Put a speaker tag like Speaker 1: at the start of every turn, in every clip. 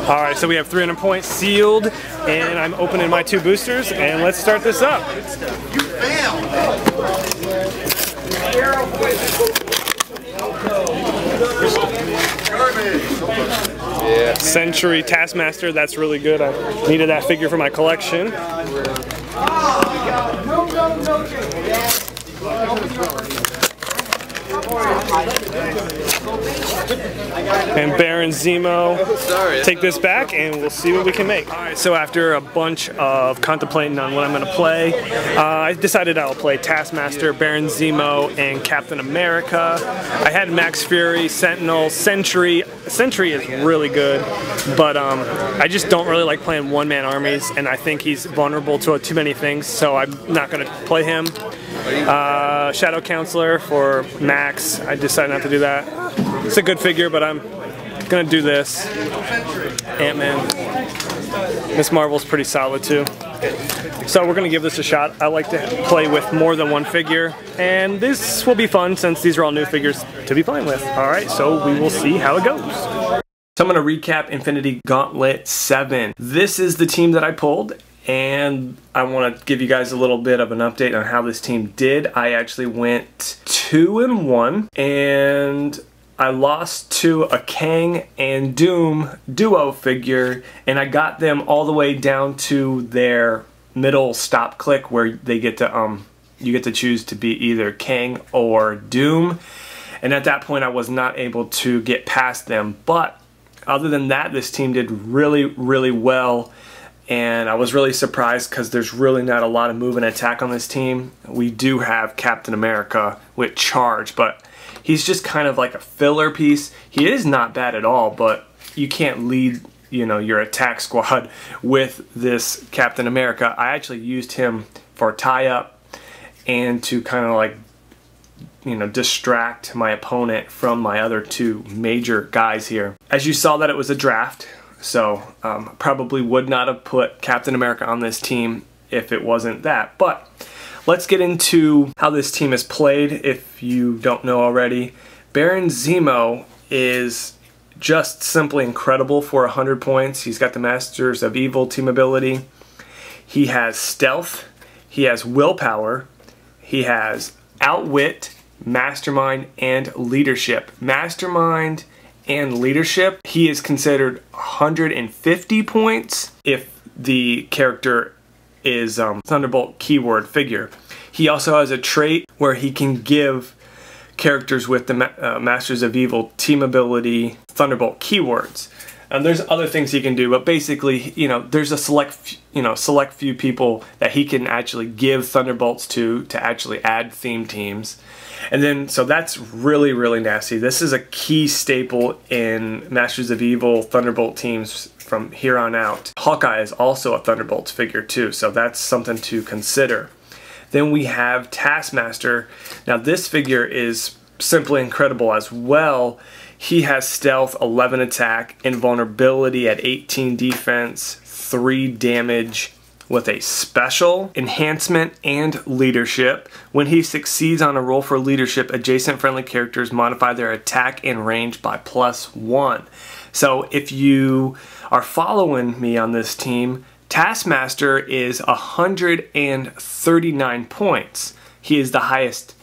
Speaker 1: Alright, so we have 300 points sealed, and I'm opening my 2 boosters, and let's start this up.
Speaker 2: You failed!
Speaker 1: Yeah. Century Taskmaster, that's really good. I needed that figure for my collection. And Baron Zemo, take this back and we'll see what we can make. Alright, so after a bunch of contemplating on what I'm going to play, I decided I'll play Taskmaster, Baron Zemo, and Captain America. I had Max Fury, Sentinel, Sentry. Sentry is really good, but I just don't really like playing one-man armies, and I think he's vulnerable to too many things, so I'm not going to play him. Shadow Counselor for Max, I decided not to do that. It's a good figure, but I'm gonna do this. Ant-Man. Miss Marvel's pretty solid too. So we're gonna give this a shot. I like to play with more than one figure, and this will be fun since these are all new figures to be playing with. Alright, so we will see how it goes. So I'm gonna recap Infinity Gauntlet 7. This is the team that I pulled, and I want to give you guys a little bit of an update on how this team did. I actually went 2-1, and I lost to a Kang and Doom duo figure, and I got them all the way down to their middle stop click where they get to you get to choose to be either Kang or Doom, and at that point I was not able to get past them. But other than that, this team did really well. And I was really surprised because there's really not a lot of move and attack on this team. We do have Captain America with charge, but he's just kind of like a filler piece. He is not bad at all, but you can't lead, you know, your attack squad with this Captain America. I actually used him for tie-up and to kind of like, you know, distract my opponent from my other 2 major guys here. As you saw, that it was a draft. So probably would not have put Captain America on this team if it wasn't that. But let's get into how this team is played if you don't know already. Baron Zemo is just simply incredible for 100 points. He's got the Masters of Evil team ability. He has stealth. He has willpower. He has outwit, mastermind, and leadership. Mastermind and leadership, he is considered 150 points if the character is Thunderbolt keyword figure. He also has a trait where he can give characters with the Masters of Evil team ability Thunderbolt keywords. And there's other things he can do, but basically, you know, there's a select few people that he can actually give Thunderbolts to actually add theme teams. And then, so that's really nasty. This is a key staple in Masters of Evil Thunderbolt teams from here on out. Hawkeye is also a Thunderbolts figure too, so that's something to consider. Then we have Taskmaster. Now this figure is simply incredible as well. He has stealth, 11 attack, invulnerability at 18 defense, 3 damage, with a special, enhancement, and leadership. When he succeeds on a roll for leadership, adjacent friendly characters modify their attack and range by +1. So if you are following me on this team, Taskmaster is 139 points. He is the highest,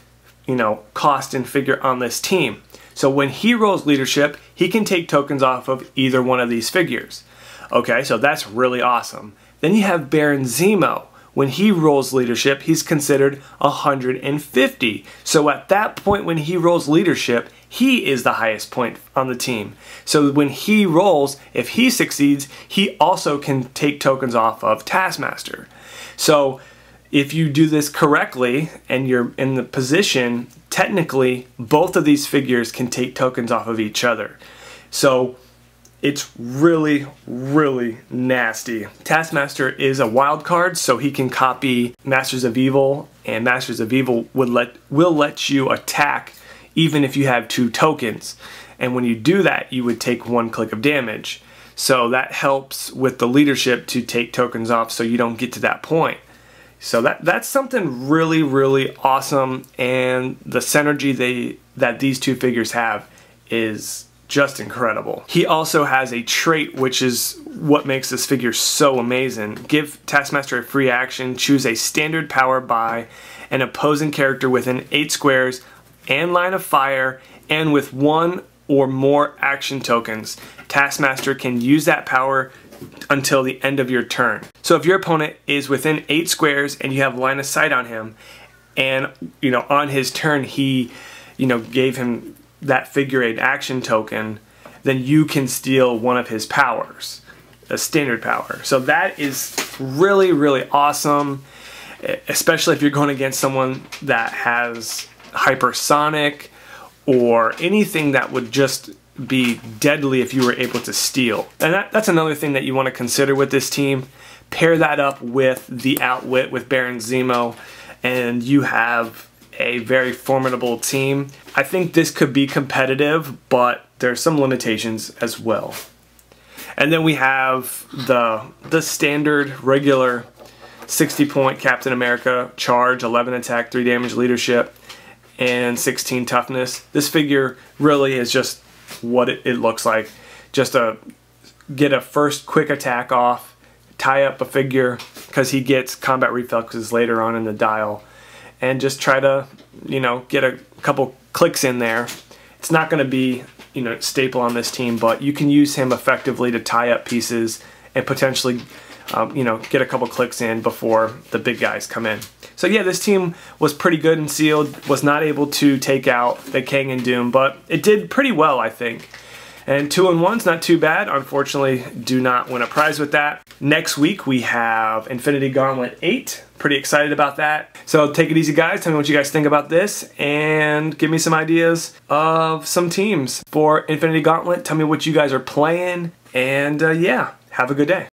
Speaker 1: you know, cost and figure on this team. So when he rolls leadership, he can take tokens off of either one of these figures. Okay, so that's really awesome. Then you have Baron Zemo. When he rolls leadership, he's considered 150. So at that point when he rolls leadership, he is the highest point on the team. So when he rolls, if he succeeds, he also can take tokens off of Taskmaster. So if you do this correctly and you're in the position, technically both of these figures can take tokens off of each other. So it's really nasty. Taskmaster is a wild card, so he can copy Masters of Evil, and Masters of Evil will let you attack even if you have 2 tokens. And when you do that, you would take 1 click of damage. So that helps with the leadership to take tokens off so you don't get to that point. So that's something really awesome, and the synergy that these 2 figures have is just incredible. He also has a trait which is what makes this figure so amazing. Give Taskmaster a free action, choose a standard power by an opposing character within 8 squares and line of fire, and with 1 or more action tokens. Taskmaster can use that power until the end of your turn. So if your opponent is within 8 squares and you have line of sight on him, and on his turn he gave him that figure 8 action token, then you can steal one of his powers, a standard power. So that is really, really awesome, especially if you're going against someone that has hypersonic or anything that would just be deadly if you were able to steal. And that's another thing that you want to consider with this team. Pair that up with the Outwit with Baron Zemo, and you have a very formidable team. I think this could be competitive, but there's some limitations as well. And then we have the standard regular 60-point Captain America charge, 11 attack, 3 damage leadership, and 16 toughness. This figure really is just what it looks like. Just get a first quick attack off, tie up a figure because he gets combat reflexes later on in the dial, and just try to get a couple clicks in there. It's not going to be staple on this team, but you can use him effectively to tie up pieces and potentially get a couple clicks in before the big guys come in. So yeah, this team was pretty good and sealed. Was not able to take out the Kang and Doom, but it did pretty well, I think. And 2-1's not too bad. Unfortunately, do not win a prize with that. Next week we have Infinity Gauntlet 8. Pretty excited about that. So take it easy, guys. Tell me what you guys think about this, and give me some ideas of some teams for Infinity Gauntlet. Tell me what you guys are playing, and yeah, have a good day.